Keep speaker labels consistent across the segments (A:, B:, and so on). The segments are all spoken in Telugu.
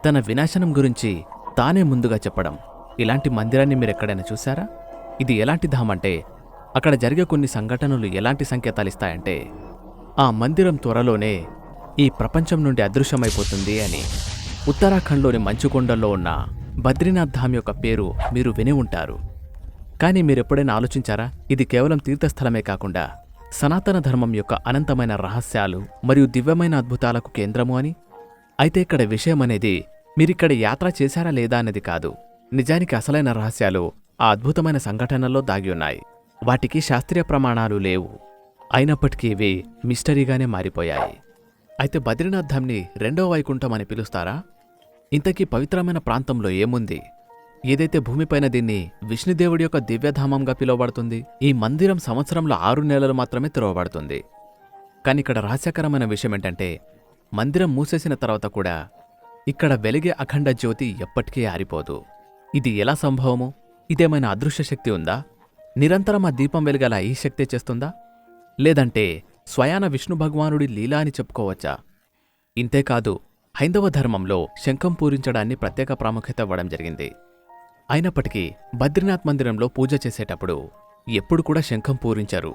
A: తన వినాశనం గురించి తానే ముందుగా చెప్పడం. ఇలాంటి మందిరాన్ని మీరెక్కడైనా చూశారా? ఇది ఎలాంటి ధామ్ అంటే అక్కడ జరిగే కొన్ని సంఘటనలు ఎలాంటి సంకేతాలిస్తాయంటే ఆ మందిరం త్వరలోనే ఈ ప్రపంచం నుండి అదృశ్యమైపోతుంది అని. ఉత్తరాఖండ్లోని మంచుకొండల్లో ఉన్న బద్రీనాథ్ ధామ్ యొక్క పేరు మీరు విని ఉంటారు. కానీ మీరెప్పుడైనా ఆలోచించారా, ఇది కేవలం తీర్థస్థలమే కాకుండా సనాతన ధర్మం యొక్క అనంతమైన రహస్యాలు మరియు దివ్యమైన అద్భుతాలకు కేంద్రము అని? అయితే ఇక్కడ విషయమనేది మీరిక్కడ యాత్ర చేశారా లేదా అన్నది కాదు. నిజానికి అసలైన రహస్యాలు ఆ అద్భుతమైన సంఘటనల్లో దాగి ఉన్నాయి. వాటికి శాస్త్రీయ ప్రమాణాలు లేవు, అయినప్పటికీ ఇవి మిస్టరీగానే మారిపోయాయి. అయితే బద్రీనాథ్ ధామ్ని రెండో వైకుంఠం అని పిలుస్తారా? ఇంతకీ పవిత్రమైన ప్రాంతంలో ఏముంది? ఏదైతే భూమిపైన దీన్ని విష్ణుదేవుడి యొక్క దివ్యధామంగా పిలువబడుతుంది. ఈ మందిరం సంవత్సరంలో 6 నెలలు మాత్రమే తెరవబడుతుంది. కాని ఇక్కడ రహస్యకరమైన విషయమేంటంటే మందిరం మూసేసిన తర్వాత కూడా ఇక్కడ వెలిగే అఖండ జ్యోతి ఎప్పటికీ ఆరిపోదు. ఇది ఎలా సంభవము? ఇదేమైనా అదృశ్య శక్తి ఉందా? నిరంతరం ఆ దీపం వెలిగేలా ఈ శక్తే చేస్తుందా? లేదంటే స్వయాన విష్ణు భగవానుడి లీలా అని చెప్పుకోవచ్చా? ఇంతేకాదు, హైందవ ధర్మంలో శంఖం పూరించడాన్ని ప్రత్యేక ప్రాముఖ్యత ఇవ్వడం జరిగింది. అయినప్పటికీ బద్రీనాథ్ మందిరంలో పూజ చేసేటప్పుడు ఎప్పుడు కూడా శంఖం పూరించరు.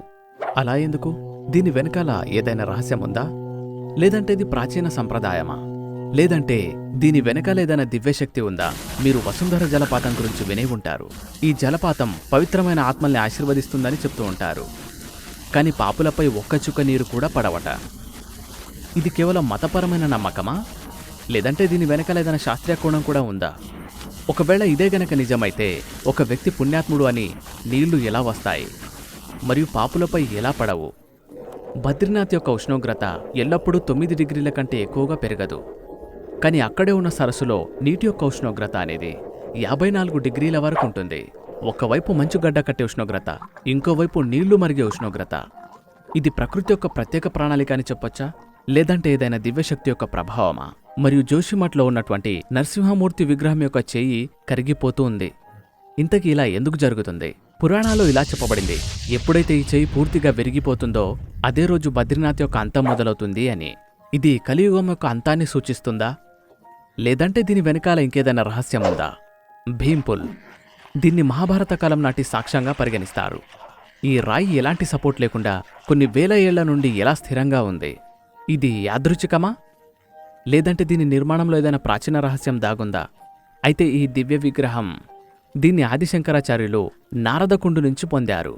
A: అలా ఎందుకు? దీని వెనకాల ఏదైనా రహస్యముందా? లేదంటే ఇది ప్రాచీన సంప్రదాయమా? లేదంటే దీని వెనకాల ఏదైనా దివ్యశక్తి ఉందా? మీరు వసుంధర జలపాతం గురించి వినే ఉంటారు. ఈ జలపాతం పవిత్రమైన ఆత్మల్ని ఆశీర్వదిస్తుందని చెప్తూ ఉంటారు. కాని పాపులపై ఒక్క చుక్క నీరు కూడా పడవట. ఇది కేవలం మతపరమైన నమ్మకమా? లేదంటే దీని వెనకాల ఏదైనా శాస్త్రీయ కోణం కూడా ఉందా? ఒకవేళ ఇదే గనక నిజమైతే ఒక వ్యక్తి పుణ్యాత్ముడు అని నీళ్లు ఎలా వస్తాయి మరియు పాపులపై ఎలా పడవు? బద్రీనాథ్ యొక్క ఉష్ణోగ్రత ఎల్లప్పుడూ 9 డిగ్రీల కంటే ఎక్కువగా పెరగదు. కానీ అక్కడే ఉన్న సరస్సులో నీటి యొక్క ఉష్ణోగ్రత అనేది 54 డిగ్రీల వరకు ఉంటుంది. ఒకవైపు మంచుగడ్డ కట్టే ఉష్ణోగ్రత, ఇంకోవైపు నీళ్లు మరిగే ఉష్ణోగ్రత. ఇది ప్రకృతి యొక్క ప్రత్యేక ప్రణాళిక అని చెప్పొచ్చా? లేదంటే ఏదైనా దివ్యశక్తి యొక్క ప్రభావమా? మరియు జోషిమఠ్లో ఉన్నటువంటి నరసింహమూర్తి విగ్రహం యొక్క చేయి కరిగిపోతూ ఉంది. ఇంతకీ ఇలా ఎందుకు జరుగుతుంది? పురాణాల్లో ఇలా చెప్పబడింది, ఎప్పుడైతే ఈ చేయి పూర్తిగా విరిగిపోతుందో అదే రోజు బద్రీనాథ్ యొక్క అంతం మొదలవుతుంది అని. ఇది కలియుగం యొక్క అంతాన్ని సూచిస్తుందా? లేదంటే దీని వెనకాల ఇంకేదైనా రహస్యముందా? భీంపుల్, దీన్ని మహాభారత కాలం నాటి సాక్ష్యంగా పరిగణిస్తారు. ఈ రాయి ఎలాంటి సపోర్ట్ లేకుండా కొన్ని వేల ఏళ్ల నుండి ఎలా స్థిరంగా ఉంది? ఇది యాదృచ్ఛికమా? లేదంటే దీని నిర్మాణంలో ఏదైనా ప్రాచీన రహస్యం దాగుందా? అయితే ఈ దివ్య విగ్రహం, దీన్ని ఆదిశంకరాచార్యులు నారదకుండు నుంచి పొందారు.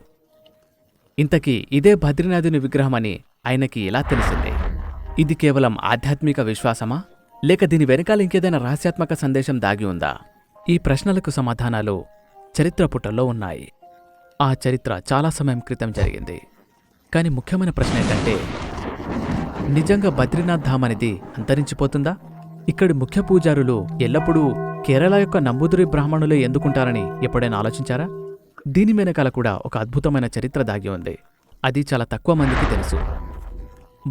A: ఇంతకీ ఇదే బద్రీనాథుని విగ్రహమని ఆయనకి ఎలా తెలిసింది? ఇది కేవలం ఆధ్యాత్మిక విశ్వాసమా? లేక దీని వెనకాల ఇంకేదైనా రహస్యాత్మక సందేశం దాగి ఉందా? ఈ ప్రశ్నలకు సమాధానాలు చరిత్ర పుటల్లో ఉన్నాయి. ఆ చరిత్ర చాలా సమయం క్రితం జరిగింది. కానీ ముఖ్యమైన ప్రశ్న ఏంటంటే, నిజంగా బద్రీనాథ్ ధామ్ అనేది అంతరించిపోతుందా? ఇక్కడి ముఖ్య పూజారులు ఎల్లప్పుడూ కేరళ యొక్క నంబూదిరి బ్రాహ్మణులే ఎందుకుంటారని ఎప్పుడైనా ఆలోచించారా? దీని వెనకాల కూడా ఒక అద్భుతమైన చరిత్ర దాగి ఉంది. అది చాలా తక్కువ మందికి తెలుసు.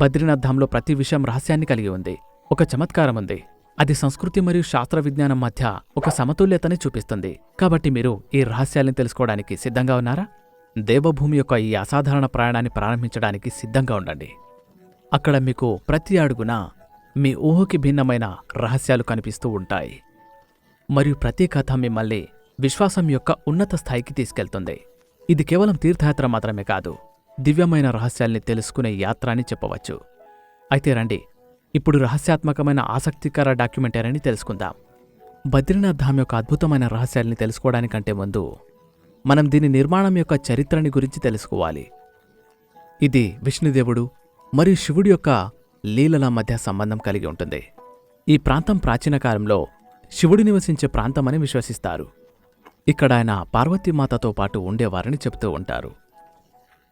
A: బద్రీనాథ్ ధామ్లో ప్రతి విషయం రహస్యాన్ని కలిగి ఉంది. ఒక చమత్కారం ఉంది. అది సంస్కృతి మరియు శాస్త్ర విజ్ఞానం మధ్య ఒక సమతుల్యతని చూపిస్తుంది. కాబట్టి మీరు ఈ రహస్యాల్ని తెలుసుకోవడానికి సిద్ధంగా ఉన్నారా? దేవభూమి యొక్క ఈ అసాధారణ ప్రయాణాన్ని ప్రారంభించడానికి సిద్ధంగా ఉండండి. అక్కడ మీకు ప్రతి అడుగునా మీ ఊహకి భిన్నమైన రహస్యాలు కనిపిస్తూ ఉంటాయి. మరియు ప్రతి కథ మిమ్మల్ని విశ్వాసం యొక్క ఉన్నత స్థాయికి తీసుకెళ్తుంది. ఇది కేవలం తీర్థయాత్ర మాత్రమే కాదు, దివ్యమైన రహస్యాల్ని తెలుసుకునే యాత్ర అని చెప్పవచ్చు. అయితే రండి, ఇప్పుడు రహస్యాత్మకమైన ఆసక్తికర డాక్యుమెంటరీని తెలుసుకుందాం. బద్రీనాథ్ ధామ్ యొక్క అద్భుతమైన రహస్యాల్ని తెలుసుకోవడానికంటే ముందు మనం దీని నిర్మాణం యొక్క చరిత్రని గురించి తెలుసుకోవాలి. ఇది విష్ణుదేవుడు మరియు శివుడి యొక్క లీలల మధ్య సంబంధం కలిగి ఉంటుంది. ఈ ప్రాంతం ప్రాచీన కాలంలో శివుడు నివసించే ప్రాంతమని విశ్వసిస్తారు. ఇక్కడ ఆయన పార్వతీమాతతో పాటు ఉండేవారని చెబుతూ ఉంటారు.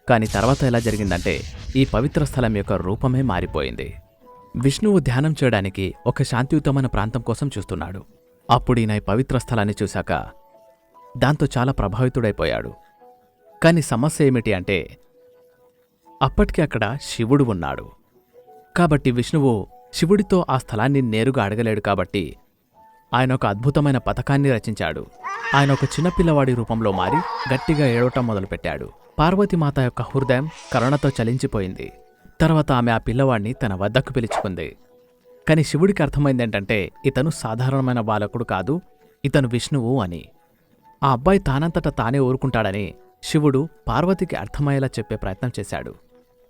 A: కాని తర్వాత ఎలా జరిగిందంటే ఈ పవిత్ర స్థలం యొక్క రూపమే మారిపోయింది. విష్ణువు ధ్యానం చేయడానికి ఒక శాంతియుతమైన ప్రాంతం కోసం చూస్తున్నాడు. అప్పుడు ఈయన ఈ పవిత్ర స్థలాన్ని చూశాక దాంతో చాలా ప్రభావితుడైపోయాడు. కాని సమస్య ఏమిటి అంటే అప్పటికి అక్కడ శివుడు ఉన్నాడు. కాబట్టి విష్ణువు శివుడితో ఆ స్థలాన్ని నేరుగా అడగలేడు. కాబట్టి ఆయన ఒక అద్భుతమైన పథకాన్ని రచించాడు. ఆయన ఒక చిన్నపిల్లవాడి రూపంలో మారి గట్టిగా ఏడవటం మొదలుపెట్టాడు. పార్వతీమాత యొక్క హృదయం కరుణతో చలించిపోయింది. తర్వాత ఆమె ఆ పిల్లవాడిని తన వద్దకు పిలుచుకుంది. కాని శివుడికి అర్థమైందేంటంటే ఇతను సాధారణమైన బాలకుడు కాదు, ఇతను విష్ణువు అని. ఆ అబ్బాయి తానంతట తానే ఊరుకుంటాడని శివుడు పార్వతికి అర్థమయ్యేలా చెప్పే ప్రయత్నం చేశాడు.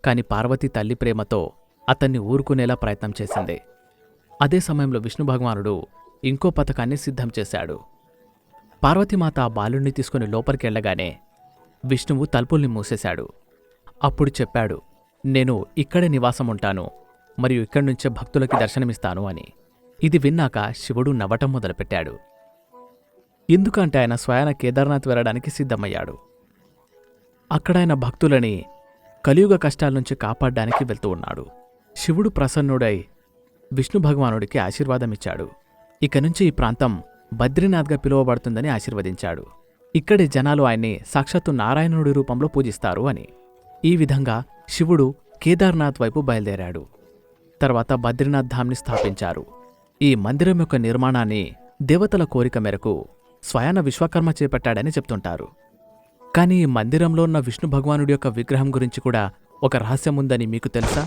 A: కాని పార్వతి తల్లి ప్రేమతో అతన్ని ఊరుకునేలా ప్రయత్నం చేసింది. అదే సమయంలో విష్ణు భగవానుడు ఇంకో పథకాన్ని సిద్ధం చేశాడు. పార్వతీమాత ఆ బాలుణ్ణి తీసుకుని లోపలికెళ్లగానే విష్ణువు తలుపుల్ని మూసేశాడు. అప్పుడు చెప్పాడు, నేను ఇక్కడే నివాసముంటాను మరియు ఇక్కడ్నుంచే భక్తులకి దర్శనమిస్తాను అని. ఇది విన్నాక శివుడు నవ్వటం మొదలుపెట్టాడు. ఎందుకంటే ఆయన స్వయాన కేదార్నాథ్ వెళ్ళడానికి సిద్ధమయ్యాడు. అక్కడాయన భక్తులని కలియుగ కష్టాల నుంచి కాపాడ్డానికి వెళ్తూ ఉన్నాడు. శివుడు ప్రసన్నుడై విష్ణు భగవానుడికి ఆశీర్వాదమిచ్చాడు. ఇక నుంచి ఈ ప్రాంతం బద్రీనాథ్గా పిలువబడుతుందని ఆశీర్వదించాడు. ఇక్కడి జనాలు ఆయన్ని సాక్షాత్తు నారాయణుడి రూపంలో పూజిస్తారు అని. ఈ విధంగా శివుడు కేదార్నాథ్ వైపు బయలుదేరాడు. తర్వాత బద్రీనాథ్ ధామ్ని స్థాపించారు. ఈ మందిరం యొక్క నిర్మాణాన్ని దేవతల కోరిక మేరకు స్వయాన విశ్వకర్మ చేపట్టాడని చెప్తుంటారు. కానీ ఈ మందిరంలో ఉన్న విష్ణు భగవానుడి యొక్క విగ్రహం గురించి కూడా ఒక రహస్యం ఉందని మీకు తెలుసా?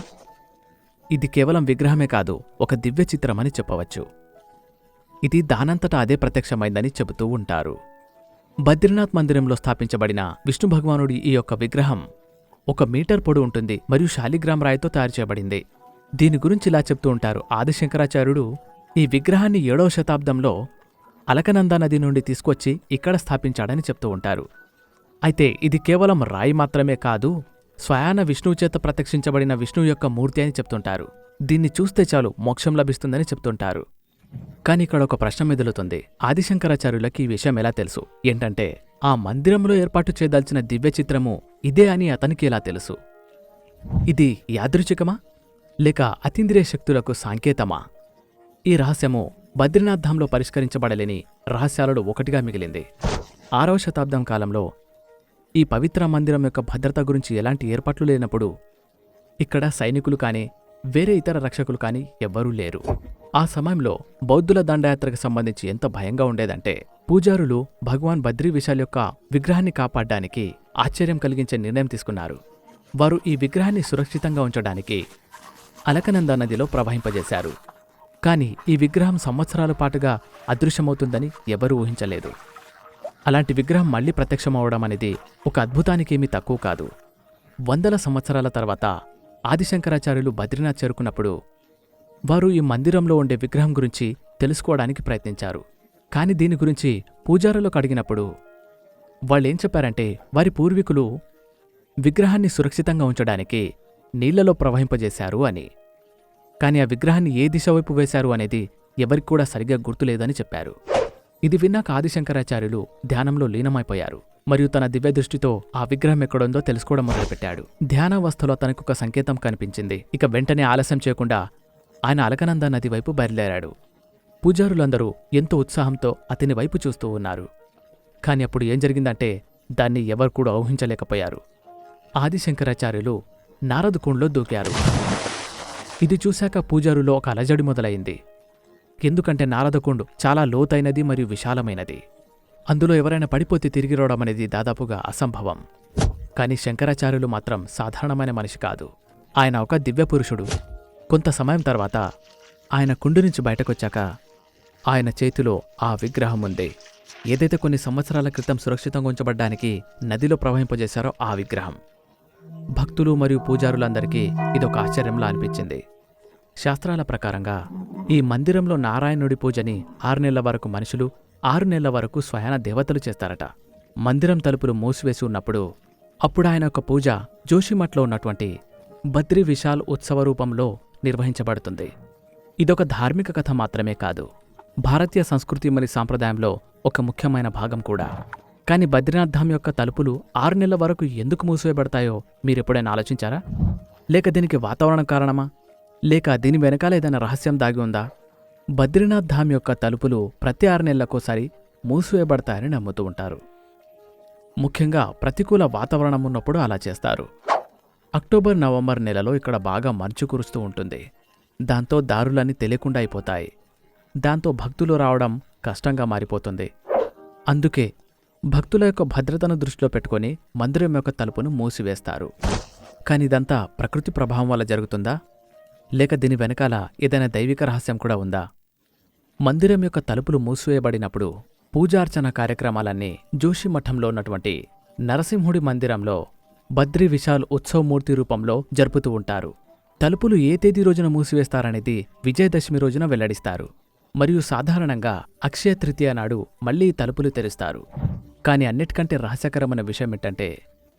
A: ఇది కేవలం విగ్రహమే కాదు, ఒక దివ్య చిత్రమని చెప్పవచ్చు. ఇది దానంతటా అదే ప్రత్యక్షమైందని చెబుతూ ఉంటారు. బద్రీనాథ్ మందిరంలో స్థాపించబడిన విష్ణు భగవానుడి ఈ యొక్క విగ్రహం 1 మీటర్ పొడవు ఉంటుంది మరియు శాలిగ్రామ్ రాయితో తయారు చేయబడింది. దీని గురించి ఇలా చెప్తూ ఉంటారు, ఆదిశంకరాచార్యుడు ఈ విగ్రహాన్ని 7వ శతాబ్దంలో అలకనంద నది నుండి తీసుకొచ్చి ఇక్కడ స్థాపించాడని చెప్తూ ఉంటారు. అయితే ఇది కేవలం రాయి మాత్రమే కాదు, స్వయాన విష్ణువు చేత ప్రత్యక్షించబడిన విష్ణువు యొక్క మూర్తి అని చెప్తుంటారు. దీన్ని చూస్తే చాలు మోక్షం లభిస్తుందని చెప్తుంటారు. కాని ఇక్కడ ఒక ప్రశ్న మెదులుతుంది. ఆదిశంకరాచార్యులకి ఈ విషయం ఎలా తెలుసు? ఏంటంటే ఆ మందిరంలో ఏర్పాటు చేయదలిచిన దివ్య చిత్రము ఇదే అని అతనికి ఎలా తెలుసు? ఇది యాదృచ్ఛికమా లేక అతీంద్రియ శక్తులకు సంకేతమా? ఈ రహస్యము బద్రీనాథ్ ధాంలో పరిష్కరించబడలేని రహస్యాలలో ఒకటిగా మిగిలింది. 6వ శతాబ్దం కాలంలో ఈ పవిత్ర మందిరం యొక్క భద్రత గురించి ఎలాంటి ఏర్పాట్లు లేనప్పుడు ఇక్కడ సైనికులు కానీ వేరే ఇతర రక్షకులు కానీ ఎవ్వరూ లేరు. ఆ సమయంలో బౌద్ధుల దండయాత్రకు సంబంధించి ఎంత భయంగా ఉండేదంటే పూజారులు భగవాన్ బద్రీ విశాల్ యొక్క విగ్రహాన్ని కాపాడడానికి ఆశ్చర్యం కలిగించే నిర్ణయం తీసుకున్నారు. వారు ఈ విగ్రహాన్ని సురక్షితంగా ఉంచడానికి అలకనంద నదిలో ప్రవహింపజేశారు. కాని ఈ విగ్రహం సంవత్సరాల పాటుగా అదృశ్యమవుతుందని ఎవరూ ఊహించలేదు. అలాంటి విగ్రహం మళ్లీ ప్రత్యక్షమవడం అనేది ఒక అద్భుతానికేమీ తక్కువ కాదు. 100ల సంవత్సరాల తర్వాత ఆదిశంకరాచార్యులు బద్రీనాథ్ చేరుకున్నప్పుడు వారు ఈ మందిరంలో ఉండే విగ్రహం గురించి తెలుసుకోవడానికి ప్రయత్నించారు. కాని దీని గురించి పూజారులకు అడిగినప్పుడు వాళ్ళేం చెప్పారంటే వారి పూర్వీకులు విగ్రహాన్ని సురక్షితంగా ఉంచడానికి నీళ్లలో ప్రవహింపజేశారు అని. కాని ఆ విగ్రహాన్ని ఏ దిశ వైపు వేశారు అనేది ఎవరికి కూడా సరిగ్గా గుర్తులేదని చెప్పారు. ఇది విన్నాక ఆదిశంకరాచార్యులు ధ్యానంలో లీనమైపోయారు మరియు తన దివ్య దృష్టితో ఆ విగ్రహం ఎక్కడుందో తెలుసుకోవడం మొదలుపెట్టాడు. ధ్యానావస్థలో తనకొక సంకేతం కనిపించింది. ఇక వెంటనే ఆలస్యం చేయకుండా ఆయన అలకనంద నది వైపు బయలుదేరాడు. పూజారులందరూ ఎంతో ఉత్సాహంతో అతని వైపు చూస్తూ ఉన్నారు. కాని అప్పుడు ఏం జరిగిందంటే దాన్ని ఎవరు కూడా ఊహించలేకపోయారు. ఆదిశంకరాచార్యులు నారదకుండలో దూకారు. ఇది చూశాక పూజారులో ఒక అలజడి మొదలైంది. ఎందుకంటే నారదకుండు చాలా లోతైనది మరియు విశాలమైనది. అందులో ఎవరైనా పడిపోతే తిరిగి రావడం అనేది దాదాపుగా అసంభవం. కాని శంకరాచార్యులు మాత్రం సాధారణమైన మనిషి కాదు. ఆయన ఒక దివ్యపురుషుడు. కొంత సమయం తర్వాత ఆయన కుండు నుంచి బయటకొచ్చాక ఆయన చేతిలో ఆ విగ్రహం ఉంది. ఏదైతే కొన్ని సంవత్సరాల క్రితం సురక్షితంగా ఉంచబడ్డానికి నదిలో ప్రవహింపజేశారో ఆ విగ్రహం. భక్తులు మరియు పూజారులందరికీ ఇదొక ఆశ్చర్యంలా అనిపించింది. శాస్త్రాల ప్రకారంగా ఈ మందిరంలో నారాయణుడి పూజని 6 నెలల వరకు మనుషులు, 6 నెలల వరకు స్వయాన దేవతలు చేస్తారట. మందిరం తలుపులు మూసివేసి ఉన్నప్పుడు అప్పుడు ఆయన యొక్క పూజ జోషిమఠ్లో ఉన్నటువంటి బద్రీ విశాల్ ఉత్సవ రూపంలో నిర్వహించబడుతుంది. ఇదొక ధార్మిక కథ మాత్రమే కాదు, భారతీయ సంస్కృతి మరియు సాంప్రదాయంలో ఒక ముఖ్యమైన భాగం కూడా. కాని బద్రీనాథ్ ధామ్ యొక్క తలుపులు 6 నెలల వరకు ఎందుకు మూసివేయబడతాయో మీరెప్పుడైనా ఆలోచించారా? లేక దీనికి వాతావరణం కారణమా? లేక దీని వెనకాల ఏదైనా రహస్యం దాగి ఉందా? బద్రీనాథ్ ధామ్ యొక్క తలుపులు ప్రతి 6 నెలలకోసారి మూసివేయబడతాయని నమ్ముతూ ఉంటారు. ముఖ్యంగా ప్రతికూల వాతావరణం ఉన్నప్పుడు అలా చేస్తారు. అక్టోబర్, నవంబర్ నెలలో ఇక్కడ బాగా మంచు కురుస్తూ ఉంటుంది. దాంతో దారులన్నీ తెలియకుండా అయిపోతాయి. దాంతో భక్తులు రావడం కష్టంగా మారిపోతుంది. అందుకే భక్తుల యొక్క భద్రతను దృష్టిలో పెట్టుకొని మందిరం యొక్క తలుపును మూసివేస్తారు. కాని ఇదంతా ప్రకృతి ప్రభావం వల్ల జరుగుతుందా? లేక దీని వెనకాల ఏదైనా దైవిక రహస్యం కూడా ఉందా? మందిరం యొక్క తలుపులు మూసివేయబడినప్పుడు పూజార్చన కార్యక్రమాలన్నీ జోషిమఠంలో ఉన్నటువంటి నరసింహుడి మందిరంలో బద్రి విశాల్ ఉత్సవమూర్తి రూపంలో జరుపుతూ ఉంటారు. తలుపులు ఏ తేదీ రోజున మూసివేస్తారనేది విజయదశమి రోజున వెల్లడిస్తారు. మరియు సాధారణంగా అక్షయ తృతీయ నాడు మళ్లీ తలుపులు తెరుస్తారు. కాని అన్నిటికంటే రహస్యకరమైన విషయం ఏంటంటే,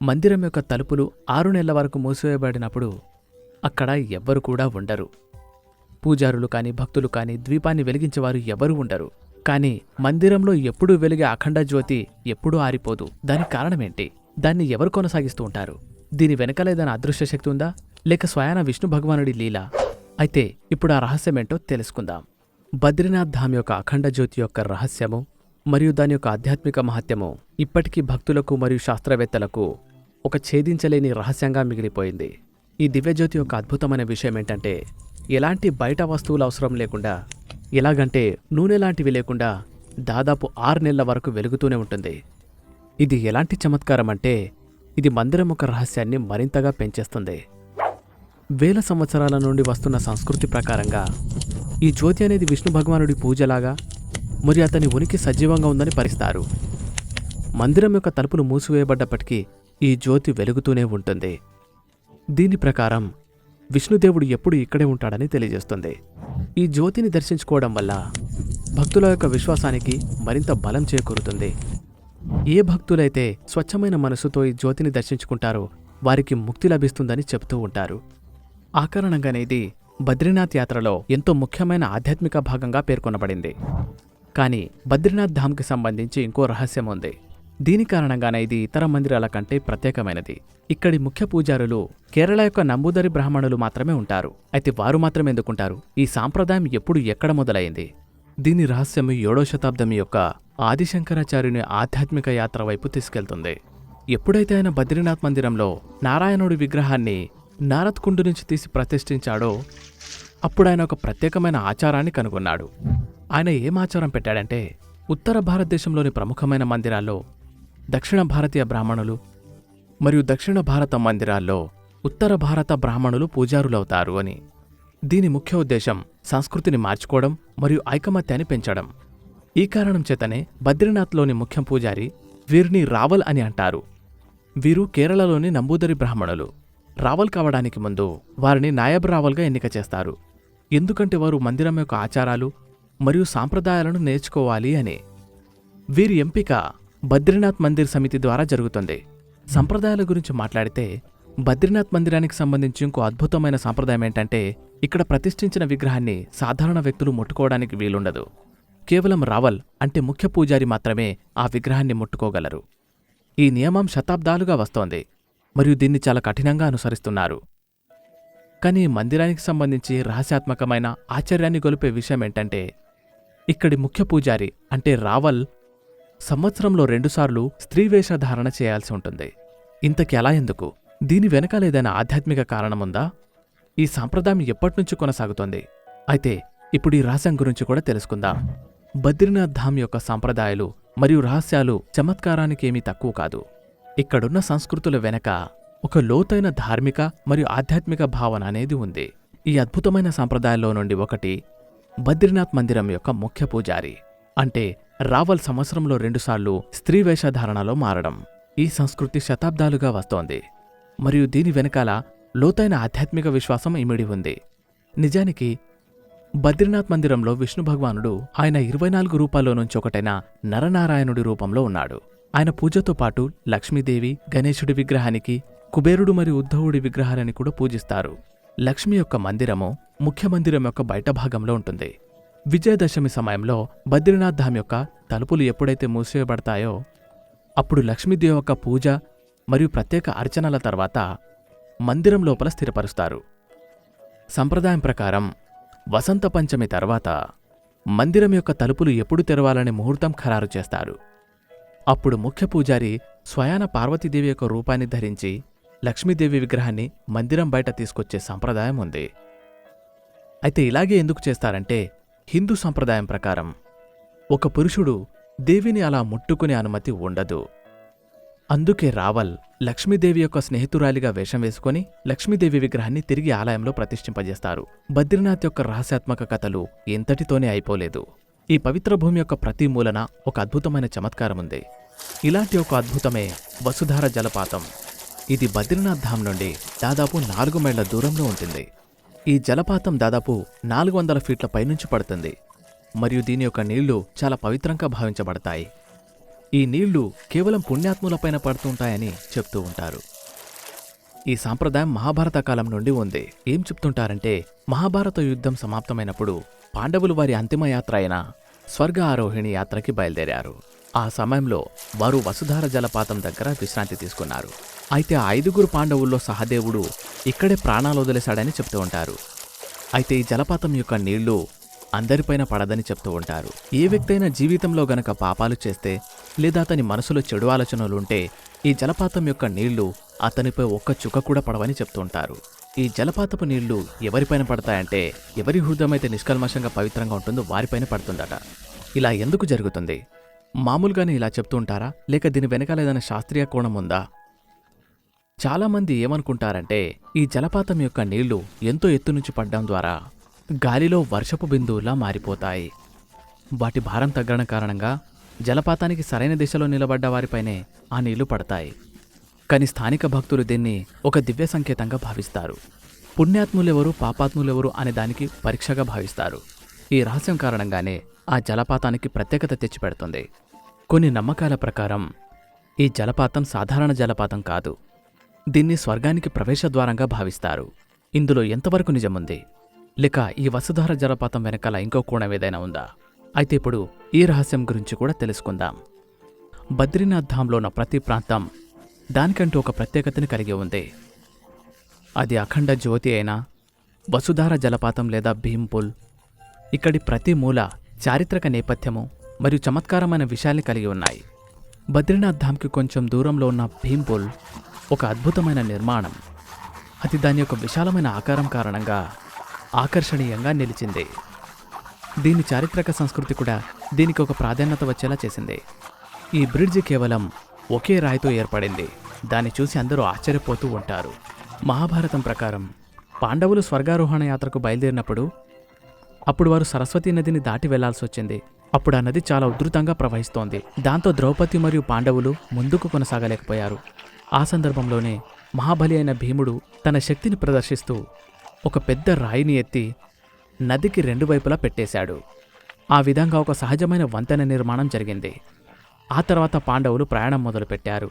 A: మందిరం యొక్క తలుపులు 6 నెలల వరకు మూసివేయబడినప్పుడు అక్కడ ఎవ్వరు కూడా ఉండరు. పూజారులు కాని భక్తులు కాని ద్వీపాన్ని వెలిగించేవారు ఎవరూ ఉండరు. కాని మందిరంలో ఎప్పుడూ వెలిగే అఖండ జ్యోతి ఎప్పుడూ ఆరిపోదు. దానికి కారణమేంటి? దాన్ని ఎవరు కొనసాగిస్తూ ఉంటారు? దీని వెనకాల ఏదైనా అదృశ్య శక్తి ఉందా, లేక స్వయాన విష్ణు భగవానుడి లీల? అయితే ఇప్పుడు ఆ రహస్యమేంటో తెలుసుకుందాం. బద్రీనాథ్ ధామ్ యొక్క అఖండ జ్యోతి యొక్క రహస్యము మరియు దాని యొక్క ఆధ్యాత్మిక మహత్యము ఇప్పటికీ భక్తులకు మరియు శాస్త్రవేత్తలకు ఒక ఛేదించలేని రహస్యంగా మిగిలిపోయింది. ఈ దివ్యజ్యోతి యొక్క అద్భుతమైన విషయం ఏంటంటే, ఎలాంటి బయట వస్తువులు అవసరం లేకుండా, ఎలాగంటే నూనె లాంటివి లేకుండా దాదాపు 6 నెలల వరకు వెలుగుతూనే ఉంటుంది. ఇది ఎలాంటి చమత్కారం అంటే, ఇది మందిరం యొక్క రహస్యాన్ని మరింతగా పెంచేస్తుంది. వేల సంవత్సరాల నుండి వస్తున్న సంస్కృతి ప్రకారంగా ఈ జ్యోతి అనేది విష్ణు భగవానుడి పూజలాగా మరియు అతని ఉనికి సజీవంగా ఉందని పరిస్తారు. మందిరం యొక్క తలుపులు మూసివేయబడ్డప్పటికీ ఈ జ్యోతి వెలుగుతూనే ఉంటుంది. దీని ప్రకారం విష్ణుదేవుడు ఎప్పుడు ఇక్కడే ఉంటాడని తెలియజేస్తుంది. ఈ జ్యోతిని దర్శించుకోవడం వల్ల భక్తుల యొక్క విశ్వాసానికి మరింత బలం చేకూరుతుంది. ఏ భక్తులైతే స్వచ్ఛమైన మనసుతో ఈ జ్యోతిని దర్శించుకుంటారో వారికి ముక్తి లభిస్తుందని చెబుతూ ఉంటారు. ఆ కారణంగానే ఇది బద్రీనాథ్ యాత్రలో ఎంతో ముఖ్యమైన ఆధ్యాత్మిక భాగంగా పేర్కొనబడింది. కానీ బద్రీనాథ్ ధామ్కి సంబంధించి ఇంకో రహస్యం ఉంది. దీని కారణంగానే ఇది ఇతర మందిరాల కంటే ప్రత్యేకమైనది. ఇక్కడి ముఖ్య పూజారులు కేరళ యొక్క నంబూదరి బ్రాహ్మణులు మాత్రమే ఉంటారు. అయితే వారు మాత్రమే ఎందుకుంటారు? ఈ సాంప్రదాయం ఎప్పుడు ఎక్కడ మొదలైంది? దీని రహస్యం 7వ శతాబ్దం యొక్క ఆదిశంకరాచార్యుని ఆధ్యాత్మిక యాత్ర వైపు తీసుకెళ్తుంది. ఎప్పుడైతే ఆయన బద్రీనాథ్ మందిరంలో నారాయణుడి విగ్రహాన్ని నారద్ కుండు నుంచి తీసి ప్రతిష్ఠించాడో అప్పుడు ఆయన ఒక ప్రత్యేకమైన ఆచారాన్ని కనుగొన్నాడు. ఆయన ఏం ఆచారం పెట్టాడంటే, ఉత్తర భారతదేశంలోని ప్రముఖమైన మందిరాల్లో దక్షిణ భారతీయ బ్రాహ్మణులు మరియు దక్షిణ భారత మందిరాల్లో ఉత్తర భారత బ్రాహ్మణులు పూజారులవుతారు అని. దీని ముఖ్య ఉద్దేశం సంస్కృతిని మార్చుకోవడం మరియు ఐకమత్యాన్ని పెంచడం. ఈ కారణం చేతనే బద్రీనాథ్లోని ముఖ్య పూజారి వీరిని రావల్ అని అంటారు. వీరు కేరళలోని నంబూదరి బ్రాహ్మణులు. రావల్ కావడానికి ముందు వారిని నాయబ్ రావల్గా ఎన్నిక చేస్తారు. ఎందుకంటే వారు మందిరం యొక్క ఆచారాలు మరియు సాంప్రదాయాలను నేర్చుకోవాలి అని. వీరి ఎంపిక బద్రీనాథ్ మందిర్ సమితి ద్వారా జరుగుతుంది. సంప్రదాయాల గురించి మాట్లాడితే బద్రీనాథ్ మందిరానికి సంబంధించి ఇంకో అద్భుతమైన సాంప్రదాయం ఏంటంటే, ఇక్కడ ప్రతిష్ఠించిన విగ్రహాన్ని సాధారణ వ్యక్తులు ముట్టుకోవడానికి వీలుండదు. కేవలం రావల్ అంటే ముఖ్య పూజారి మాత్రమే ఆ విగ్రహాన్ని ముట్టుకోగలరు. ఈ నియమం శతాబ్దాలుగా వస్తోంది మరియు దీన్ని చాలా కఠినంగా అనుసరిస్తున్నారు. కానీ మందిరానికి సంబంధించి రహస్యాత్మకమైన ఆశ్చర్యాన్ని గొలిపే విషయం ఏంటంటే, ఇక్కడి ముఖ్య పూజారి అంటే రావల్ సంవత్సరంలో 2 సార్లు స్త్రీ వేషధారణ చేయాల్సి ఉంటుంది. ఇంతకీ అలా ఎందుకు? దీని వెనకాల ఏదైనా ఆధ్యాత్మిక కారణముందా? ఈ సాంప్రదాయం ఎప్పటినుంచి కొనసాగుతోంది? అయితే ఇప్పుడు ఈ రహస్యం గురించి కూడా తెలుసుకుందాం. బద్రీనాథ్ ధామ్ యొక్క సాంప్రదాయాలు మరియు రహస్యాలు చమత్కారానికి ఏమీ తక్కువ కాదు. ఇక్కడున్న సంస్కృతుల వెనక ఒక లోతైన ధార్మిక మరియు ఆధ్యాత్మిక భావన అనేది ఉంది. ఈ అద్భుతమైన సాంప్రదాయాల్లో నుండి ఒకటి బద్రీనాథ్ మందిరం యొక్క ముఖ్య పూజారి అంటే రావల్ సంవత్సరంలో 2 సార్లు స్త్రీ వేషధారణలో మారడం. ఈ సంస్కృతి శతాబ్దాలుగా వస్తోంది మరియు దీని వెనకాల లోతైన ఆధ్యాత్మిక విశ్వాసం ఇమిడి ఉంది. నిజానికి బద్రీనాథ్ మందిరంలో విష్ణు భగవానుడు ఆయన 24 రూపాల్లో నుంచి ఒకటైన నరనారాయణుడి రూపంలో ఉన్నాడు. ఆయన పూజతో పాటు లక్ష్మీదేవి, గణేశుడి విగ్రహానికి, కుబేరుడు మరియు ఉద్ధవుడి విగ్రహాలని కూడా పూజిస్తారు. లక్ష్మి యొక్క మందిరము ముఖ్య మందిరం యొక్క బయట భాగంలో ఉంటుంది. విజయదశమి సమయంలో బద్రీనాథ్ ధామ్ యొక్క తలుపులు ఎప్పుడైతే మూసివేయబడతాయో అప్పుడు లక్ష్మీదేవి యొక్క పూజ మరియు ప్రత్యేక అర్చనల తర్వాత మందిరం లోపల స్థిరపరుస్తారు. సంప్రదాయం ప్రకారం వసంత పంచమి తర్వాత మందిరం యొక్క తలుపులు ఎప్పుడు తెరవాలనే ముహూర్తం ఖరారు చేస్తారు. అప్పుడు ముఖ్య పూజారి స్వయాన పార్వతీదేవి యొక్క రూపాన్ని ధరించి లక్ష్మీదేవి విగ్రహాన్ని మందిరం బయట తీసుకొచ్చే సంప్రదాయం ఉంది. అయితే ఇలాగే ఎందుకు చేస్తారంటే, హిందూ సంప్రదాయం ప్రకారం ఒక పురుషుడు దేవిని అలా ముట్టుకునే అనుమతి ఉండదు. అందుకే రావల్ లక్ష్మీదేవి యొక్క స్నేహితురాలిగా వేషం వేసుకొని లక్ష్మీదేవి విగ్రహాన్ని తిరిగి ఆలయంలో ప్రతిష్ఠింపజేస్తారు. బద్రీనాథ్ యొక్క రహస్యాత్మక కథలు ఎంతటితోనే అయిపోలేదు. ఈ పవిత్ర భూమి యొక్క ప్రతి మూలన ఒక అద్భుతమైన చమత్కారముంది. ఇలాంటి ఒక అద్భుతమే వసుధార జలపాతం. ఇది బద్రీనాథ్ ధామ్ నుండి దాదాపు 4 మైళ్ల దూరంలో ఉంటుంది. ఈ జలపాతం దాదాపు 400 ఫీట్ల పైనుంచి పడుతుంది మరియు దీని యొక్క నీళ్లు చాలా పవిత్రంగా భావించబడతాయి. ఈ నీళ్లు కేవలం పుణ్యాత్ములపైన పడుతుంటాయని చెప్తూ ఉంటారు. ఈ సాంప్రదాయం మహాభారత కాలం నుండి ఉంది. ఏం చెప్తుంటారంటే మహాభారత యుద్ధం సమాప్తమైనప్పుడు పాండవులు వారి అంతిమ యాత్ర అయిన స్వర్గ ఆరోహిణి యాత్రకి బయలుదేరారు. ఆ సమయంలో వారు వసుధార జలపాతం దగ్గర విశ్రాంతి తీసుకున్నారు. అయితే ఆ 5గురు పాండవుల్లో సహదేవుడు ఇక్కడే ప్రాణాలు వదిలేశాడని చెప్తూ ఉంటారు. అయితే ఈ జలపాతం యొక్క నీళ్లు అందరిపైన పడదని చెప్తూ ఉంటారు. ఏ వ్యక్తి అయినా జీవితంలో గనక పాపాలు చేస్తే లేదా అతని మనసులో చెడు ఆలోచనలుంటే ఈ జలపాతం యొక్క నీళ్లు అతనిపై ఒక్క చుక్క కూడా పడవని చెప్తూ ఉంటారు. ఈ జలపాతపు నీళ్లు ఎవరిపైన పడతాయంటే ఎవరి హృదయమైతే నిష్కల్మషంగా పవిత్రంగా ఉంటుందో వారిపైన పడుతుందట. ఇలా ఎందుకు జరుగుతుంది? మామూలుగానే ఇలా చెప్తూ ఉంటారా, లేక దీని వెనకాల ఏదైనా శాస్త్రీయ కోణం ఉందా? చాలామంది ఏమనుకుంటారంటే ఈ జలపాతం యొక్క నీళ్లు ఎంతో ఎత్తు నుంచి పడ్డం ద్వారా గాలిలో వర్షపు బిందువులా మారిపోతాయి. వాటి భారం తగ్గడం కారణంగా జలపాతానికి సరైన దిశలో నిలబడ్డ వారిపైనే ఆ నీళ్లు పడతాయి. కానీ స్థానిక భక్తులు దీన్ని ఒక దివ్య సంకేతంగా భావిస్తారు. పుణ్యాత్ములెవరు పాపాత్ములెవరు అనే దానికి పరీక్షగా భావిస్తారు. ఈ రహస్యం కారణంగానే ఆ జలపాతానికి ప్రత్యేకత తెచ్చిపెడుతుంది. కొన్ని నమ్మకాల ప్రకారం ఈ జలపాతం సాధారణ జలపాతం కాదు. దీన్ని స్వర్గానికి ప్రవేశద్వారంగా భావిస్తారు. ఇందులో ఎంతవరకు నిజముంది? లేక ఈ వసుధార జలపాతం వెనకాల ఇంకో కోణం ఏదైనా ఉందా? అయితే ఇప్పుడు ఈ రహస్యం గురించి కూడా తెలుసుకుందాం. బద్రీనాథ్ ధామ్లో ఉన్న ప్రతి ప్రాంతం దానికంటూ ఒక ప్రత్యేకతని కలిగి ఉంది. అది అఖండ జ్యోతి అయినా, వసుధార జలపాతం లేదా భీంపుల్, ఇక్కడి ప్రతి మూల చారిత్రక నేపథ్యము మరియు చమత్కారమైన విషయాల్ని కలిగి ఉన్నాయి. బద్రీనాథ్ ధామ్కి కొంచెం దూరంలో ఉన్న భీంపుల్ ఒక అద్భుతమైన నిర్మాణం. అది దాని యొక్క విశాలమైన ఆకారం కారణంగా ఆకర్షణీయంగా నిలిచింది. దీని చారిత్రక సంస్కృతి కూడా దీనికి ఒక ప్రాధాన్యత వచ్చేలా చేసింది. ఈ బ్రిడ్జి కేవలం ఒకే రాయితో ఏర్పడింది. దాన్ని చూసి అందరూ ఆశ్చర్యపోతూ ఉంటారు. మహాభారతం ప్రకారం పాండవులు స్వర్గారోహణ యాత్రకు బయలుదేరినప్పుడు అప్పుడు వారు సరస్వతీ నదిని దాటి వెళ్లాల్సి వచ్చింది. అప్పుడు ఆ నది చాలా ఉధృతంగా ప్రవహిస్తోంది. దాంతో ద్రౌపది మరియు పాండవులు ముందుకు కొనసాగలేకపోయారు. ఆ సందర్భంలోనే మహాబలి అయిన భీముడు తన శక్తిని ప్రదర్శిస్తూ ఒక పెద్ద రాయిని ఎత్తి నదికి 2 వైపులా పెట్టేశాడు. ఆ విధంగా ఒక సహజమైన వంతెన నిర్మాణం జరిగింది. ఆ తర్వాత పాండవులు ప్రయాణం మొదలుపెట్టారు.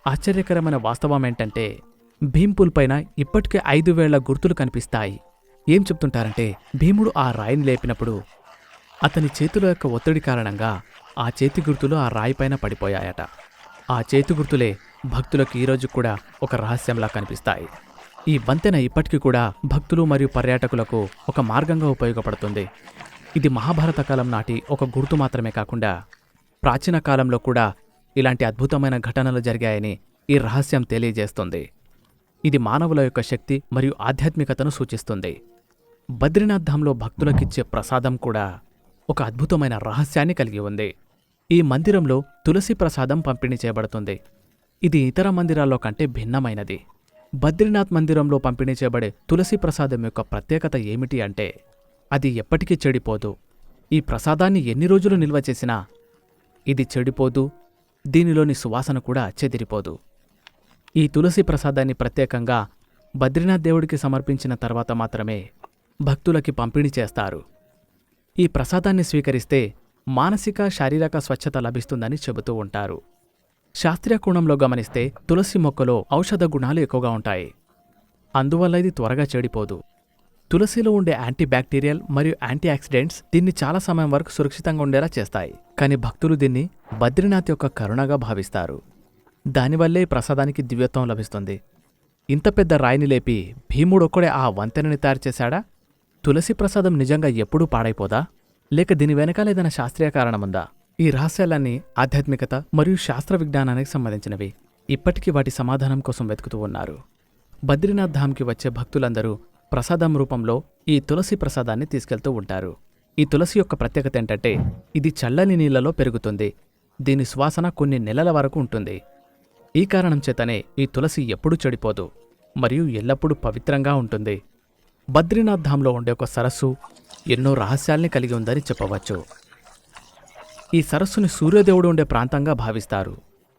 A: ఆశ్చర్యకరమైన వాస్తవం ఏంటంటే భీంపుల్ పైన ఇప్పటికే 5 వేళ్ల గుర్తులు కనిపిస్తాయి. ఏం చెప్తుంటారంటే భీముడు ఆ రాయిని లేపినప్పుడు అతని చేతుల యొక్క ఒత్తిడి కారణంగా ఆ చేతి గుర్తులు ఆ రాయిపైన పడిపోయాయట. ఆ చేతి గుర్తులే భక్తులకు ఈరోజు కూడా ఒక రహస్యంలా కనిపిస్తాయి. ఈ వంతెన ఇప్పటికీ కూడా భక్తులు మరియు పర్యాటకులకు ఒక మార్గంగా ఉపయోగపడుతుంది. ఇది మహాభారత కాలం నాటి ఒక గుర్తు మాత్రమే కాకుండా ప్రాచీన కాలంలో కూడా ఇలాంటి అద్భుతమైన ఘటనలు జరిగాయని ఈ రహస్యం తెలియజేస్తుంది. ఇది మానవుల యొక్క శక్తి మరియు ఆధ్యాత్మికతను సూచిస్తుంది. బద్రీనాథ్ ధామ్లో భక్తులకిచ్చే ప్రసాదం కూడా ఒక అద్భుతమైన రహస్యాన్ని కలిగి ఉంది. ఈ మందిరంలో తులసి ప్రసాదం పంపిణీ చేయబడుతుంది. ఇది ఇతర మందిరాల్లో కంటే భిన్నమైనది. బద్రీనాథ్ మందిరంలో పంపిణీ చేయబడే తులసి ప్రసాదం యొక్క ప్రత్యేకత ఏమిటి అంటే అది ఎప్పటికీ చెడిపోదు. ఈ ప్రసాదాన్ని ఎన్ని రోజులు నిల్వ చేసినా ఇది చెడిపోదు. దీనిలోని సువాసన కూడా చెదిరిపోదు. ఈ తులసి ప్రసాదాన్ని ప్రత్యేకంగా బద్రీనాథ్ దేవుడికి సమర్పించిన తర్వాత మాత్రమే భక్తులకి పంపిణీ చేస్తారు. ఈ ప్రసాదాన్ని స్వీకరిస్తే మానసిక శారీరక స్వచ్ఛత లభిస్తుందని చెబుతూ ఉంటారు. శాస్త్రీయ కోణంలో గమనిస్తే తులసి మొక్కలో ఔషధ గుణాలు ఎక్కువగా ఉంటాయి. అందువల్ల ఇది త్వరగా చెడిపోదు. తులసిలో ఉండే యాంటీబ్యాక్టీరియల్ మరియు యాంటీ ఆక్సిడెంట్స్ దీన్ని చాలా సమయం వరకు సురక్షితంగా ఉండేలా చేస్తాయి. కానీ భక్తులు దీన్ని బద్రీనాథ్ యొక్క కరుణగా భావిస్తారు. దానివల్లే ప్రసాదానికి దివ్యత్వం లభిస్తుంది. ఇంత పెద్ద రాయిని లేపి భీముడొక్కడే ఆ వంతెనని తయారు చేశాడా? తులసి ప్రసాదం నిజంగా ఎప్పుడూ పాడైపోదా? లేక దీని వెనకాల ఏదైనా శాస్త్రీయ కారణముందా? ఈ రహస్యాలన్నీ ఆధ్యాత్మికత మరియు శాస్త్ర విజ్ఞానానికి సంబంధించినవి. ఇప్పటికీ వాటి సమాధానం కోసం వెతుకుతూ ఉన్నారు. బద్రీనాథ్ ధామ్కి వచ్చే భక్తులందరూ ప్రసాదం రూపంలో ఈ తులసి ప్రసాదాన్ని తీసుకెళ్తూ ఉంటారు. ఈ తులసి యొక్క ప్రత్యేకత ఏంటంటే ఇది చల్లని నీళ్లలో పెరుగుతుంది. దీని సువాసన కొన్ని నెలల వరకు ఉంటుంది. ఈ కారణం చేతనే ఈ తులసి ఎప్పుడూ చెడిపోదు మరియు ఎల్లప్పుడూ పవిత్రంగా ఉంటుంది. బద్రీనాథ్ ధామ్లో ఉండే ఒక సరస్సు ఎన్నో రహస్యాల్ని కలిగి ఉందని చెప్పవచ్చు. ఈ సరస్సుని సూర్యదేవుడు ఉండే ప్రాంతంగా భావిస్తారు.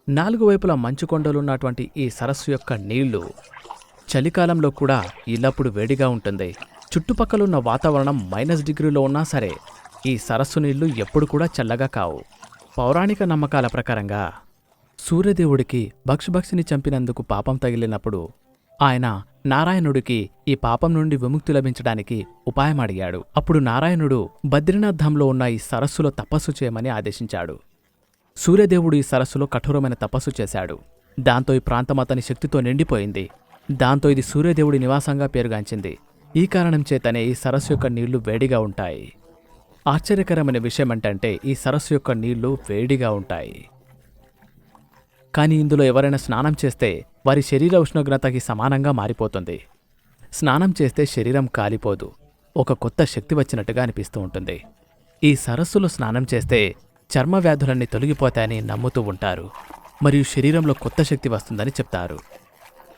A: 4 వైపులా మంచు కొండలున్నటువంటి ఈ సరస్సు యొక్క నీళ్లు చలికాలంలో కూడా ఎల్లప్పుడూ వేడిగా ఉంటుంది. చుట్టుపక్కలున్న వాతావరణం -డిగ్రీలో ఉన్నా సరే ఈ సరస్సు నీళ్లు ఎప్పుడు కూడా చల్లగా కావు. పౌరాణిక నమ్మకాల ప్రకారంగా సూర్యదేవుడికి భక్షిని చంపినందుకు పాపం తగిలినప్పుడు ఆయన నారాయణుడికి ఈ పాపం నుండి విముక్తి లభించడానికి ఉపాయం అడిగాడు. అప్పుడు నారాయణుడు బద్రీనాథ్ ధామ్లో ఉన్న ఈ సరస్సులో తపస్సు చేయమని ఆదేశించాడు. సూర్యదేవుడు ఈ సరస్సులో కఠోరమైన తపస్సు చేశాడు. దాంతో ఈ ప్రాంతం అతని శక్తితో నిండిపోయింది. దాంతో ఇది సూర్యదేవుడి నివాసంగా పేరుగాంచింది. ఈ కారణం చేతనే ఈ సరస్సు యొక్క నీళ్లు వేడిగా ఉంటాయి. ఆశ్చర్యకరమైన విషయం ఏంటంటే ఈ సరస్సు యొక్క నీళ్లు వేడిగా ఉంటాయి. కానీ ఇందులో ఎవరైనా స్నానం చేస్తే వారి శరీర ఉష్ణోగ్రతకి సమానంగా మారిపోతుంది. స్నానం చేస్తే శరీరం కాలిపోదు, ఒక కొత్త శక్తి వచ్చినట్టుగా అనిపిస్తూ ఉంటుంది. ఈ సరస్సులో స్నానం చేస్తే చర్మ వ్యాధులన్నీ తొలగిపోతాయని నమ్ముతూ ఉంటారు మరియు శరీరంలో కొత్త శక్తి వస్తుందని చెప్తారు.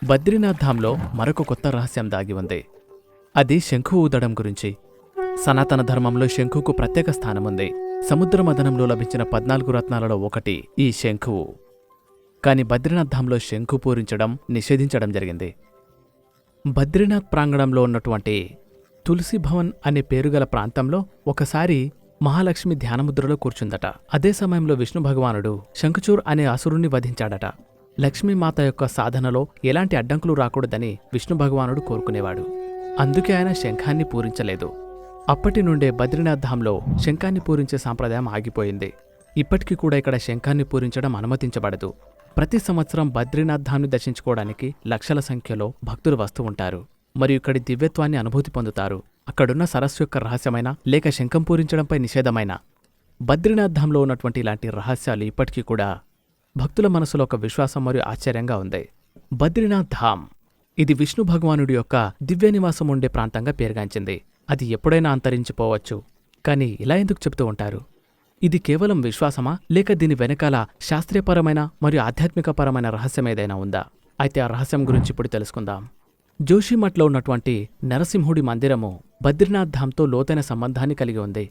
A: బద్రీనాథ్ ధామ్లో మరొక కొత్త రహస్యం దాగి ఉంది. అది శంఖు ఊదడం గురించి. సనాతన ధర్మంలో శంఖుకు ప్రత్యేక స్థానముంది. సముద్ర మథనంలో లభించిన 14 రత్నాలలో ఒకటి ఈ శంఖువు. కాని బద్రీనాథ్ ధామ్లో శంఖు పూరించడం నిషేధించడం జరిగింది. బద్రీనాథ్ ప్రాంగణంలో ఉన్నటువంటి తులసి భవన్ అనే పేరుగల ప్రాంతంలో ఒకసారి మహాలక్ష్మి ధ్యానముద్రలో కూర్చుందట. అదే సమయంలో విష్ణు భగవానుడు శంఖచూర్ అనే అసురుణ్ణి వధించాడట. లక్ష్మీమాత యొక్క సాధనలో ఎలాంటి అడ్డంకులు రాకూడదని విష్ణు భగవానుడు కోరుకునేవాడు. అందుకే ఆయన శంఖాన్ని పూరించలేదు. అప్పటి నుండే బద్రీనాథ్ ధామ్లో శంఖాన్ని పూరించే సాంప్రదాయం ఆగిపోయింది. ఇప్పటికీ కూడా ఇక్కడ శంఖాన్ని పూరించడం అనుమతించబడదు. ప్రతి సంవత్సరం బద్రీనాథ్ ధామ్ని దర్శించుకోవడానికి లక్షల సంఖ్యలో భక్తులు వస్తూ ఉంటారు మరియు ఇక్కడి దివ్యత్వాన్ని అనుభూతి పొందుతారు. అక్కడున్న సరస్సు యొక్క రహస్యమైన లేక శంఖం పూరించడంపై నిషేధమైన బద్రీనాథ్ ధామ్లో ఉన్నటువంటి ఇలాంటి రహస్యాలు ఇప్పటికీ కూడా భక్తుల మనసులో ఒక విశ్వాసం మరియు ఆశ్చర్యంగా ఉంది. బద్రీనాథ్ ధామ్ ఇది విష్ణు భగవానుడి యొక్క దివ్య నివాసం ఉండే ప్రాంతంగా పేరుగాంచింది. అది ఎప్పుడైనా అంతరించిపోవచ్చు. కానీ ఇలా ఎందుకు చెప్తూ ఉంటారు? ఇది కేవలం విశ్వాసమా లేక దీని వెనకాల శాస్త్రీయపరమైన మరియు ఆధ్యాత్మికపరమైన రహస్యం ఏదైనా ఉందా? అయితే ఆ రహస్యం గురించి ఇప్పుడు తెలుసుకుందాం. జోషిమఠ్లో ఉన్నటువంటి నరసింహుడి మందిరము బద్రీనాథ్ ధామ్తో లోతైన సంబంధాన్ని కలిగి ఉంది.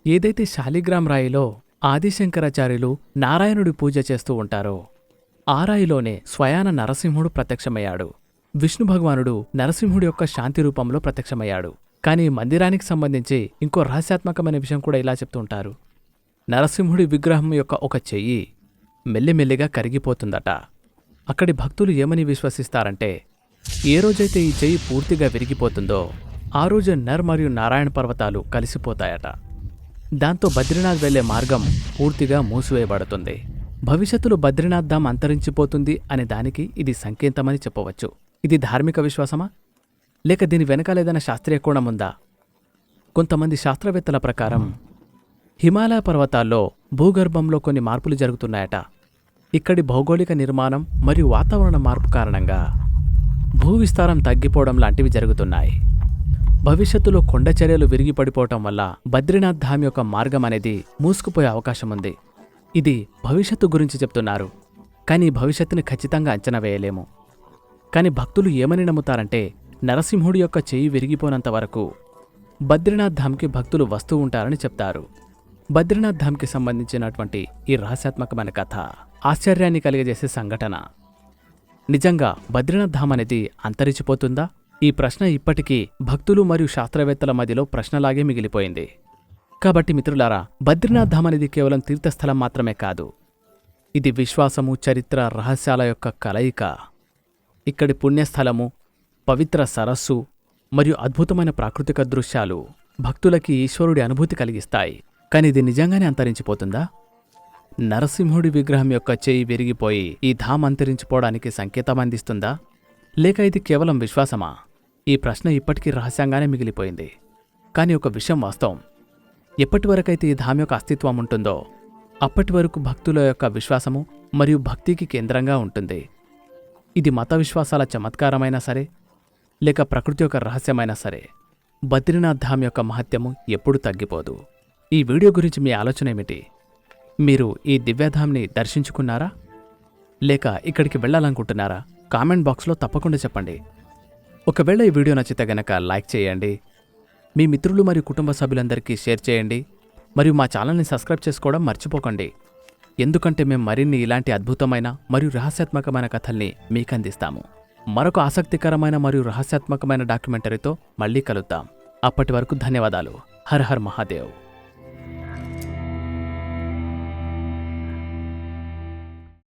A: ఏదైతే శాలిగ్రామ్ రాయిలో ఆదిశంకరాచార్యులు నారాయణుడి పూజ చేస్తూ ఉంటారో ఆ రాయిలోనే స్వయాన నరసింహుడు ప్రత్యక్షమయ్యాడు. విష్ణు భగవానుడు నరసింహుడి యొక్క శాంతి రూపంలో ప్రత్యక్షమయ్యాడు. కానీ మందిరానికి సంబంధించి ఇంకో రహస్యాత్మకమైన విషయం కూడా ఇలా చెప్తూ ఉంటారు. నరసింహుడి విగ్రహం యొక్క ఒక చెయ్యి మెల్లిమెల్లిగా కరిగిపోతుందట. అక్కడి భక్తులు ఏమని విశ్వసిస్తారంటే ఏ రోజైతే ఈ చెయ్యి పూర్తిగా విరిగిపోతుందో ఆ రోజు నర్ మరియు నారాయణ పర్వతాలు కలిసిపోతాయట. దాంతో బద్రీనాథ్ వెళ్లే మార్గం పూర్తిగా మూసివేయబడుతుంది. భవిష్యత్తులో బద్రీనాథ్ ధామ్ అంతరించిపోతుంది అనే దానికి ఇది సంకేతమని చెప్పవచ్చు. ఇది ధార్మిక విశ్వాసమా లేక దీని వెనకాలేదైనా శాస్త్రీయ కోణం ఉందా? కొంతమంది శాస్త్రవేత్తల ప్రకారం హిమాలయ పర్వతాల్లో భూగర్భంలో కొన్ని మార్పులు జరుగుతున్నాయట. ఇక్కడి భౌగోళిక నిర్మాణం మరియు వాతావరణ మార్పు కారణంగా భూవిస్తారం తగ్గిపోవడం లాంటివి జరుగుతున్నాయి. భవిష్యత్తులో కొండ చర్యలు విరిగిపడిపోవటం వల్ల బద్రీనాథ్ ధామ్ యొక్క మార్గం అనేది మూసుకుపోయే అవకాశం ఉంది. ఇది భవిష్యత్తు గురించి చెప్తున్నారు, కానీ భవిష్యత్తుని ఖచ్చితంగా అంచనా వేయలేము. కానీ భక్తులు ఏమని నమ్ముతారంటే నరసింహుడి యొక్క చెయ్యి విరిగిపోనంత వరకు బద్రీనాథ్ ధామ్కి భక్తులు వస్తూ ఉంటారని చెప్తారు. బద్రీనాథ్ ధామ్కి సంబంధించినటువంటి ఈ రహస్యాత్మకమైన కథ ఆశ్చర్యాన్ని కలిగజేసే సంఘటన. నిజంగా బద్రీనాథ్ ధామ్ అనేది అంతరించిపోతుందా? ఈ ప్రశ్న ఇప్పటికీ భక్తులు మరియు శాస్త్రవేత్తల మధ్యలో ప్రశ్నలాగే మిగిలిపోయింది. కాబట్టి మిత్రులారా, బద్రీనాథ్ ధామ్ అనేది కేవలం తీర్థస్థలం మాత్రమే కాదు, ఇది విశ్వాసము, చరిత్ర, రహస్యాల యొక్క కలయిక. ఇక్కడి పుణ్యస్థలము, పవిత్ర సరస్సు మరియు అద్భుతమైన ప్రాకృతిక దృశ్యాలు భక్తులకి ఈశ్వరుడి అనుభూతి కలిగిస్తాయి. కానీ ఇది నిజంగానే అంతరించిపోతుందా? నరసింహుడి విగ్రహం యొక్క చేయి విరిగిపోయి ఈ ధామ్ అంతరించిపోవడానికి సంకేతం అందిస్తుందా లేక ఇది కేవలం విశ్వాసమా? ఈ ప్రశ్న ఇప్పటికీ రహస్యంగానే మిగిలిపోయింది. కానీ ఒక విషయం వాస్తవం, ఎప్పటివరకైతే ఈ ధామ్ యొక్క అస్తిత్వం ఉంటుందో అప్పటి వరకు భక్తుల యొక్క విశ్వాసము మరియు భక్తికి కేంద్రంగా ఉంటుంది. ఇది మత విశ్వాసాల చమత్కారమైనా సరే లేక ప్రకృతి యొక్క రహస్యమైనా సరే, బద్రీనాథ్ ధామ్ యొక్క మహత్యము ఎప్పుడూ తగ్గిపోదు. ఈ వీడియో గురించి మీ ఆలోచన ఏమిటి? మీరు ఈ దివ్యధామ్ని దర్శించుకున్నారా? లేక ఇక్కడికి వెళ్ళాలనుకుంటున్నారా? కామెంట్ బాక్స్లో తప్పకుండా చెప్పండి. ఒకవేళ ఈ వీడియో నచ్చితే గనక లైక్ చేయండి, మీ మిత్రులు మరియు కుటుంబ సభ్యులందరికీ షేర్ చేయండి, మరియు మా ఛానల్ని సబ్స్క్రైబ్ చేసుకోవడం మర్చిపోకండి. ఎందుకంటే మేము మరిన్ని ఇలాంటి అద్భుతమైన మరియు రహస్యాత్మకమైన కథల్ని మీకు అందిస్తాము. మరొక ఆసక్తికరమైన మరియు రహస్యాత్మకమైన డాక్యుమెంటరీతో మళ్ళీ కలుద్దాం. అప్పటి వరకు ధన్యవాదాలు. Her her Mahadev.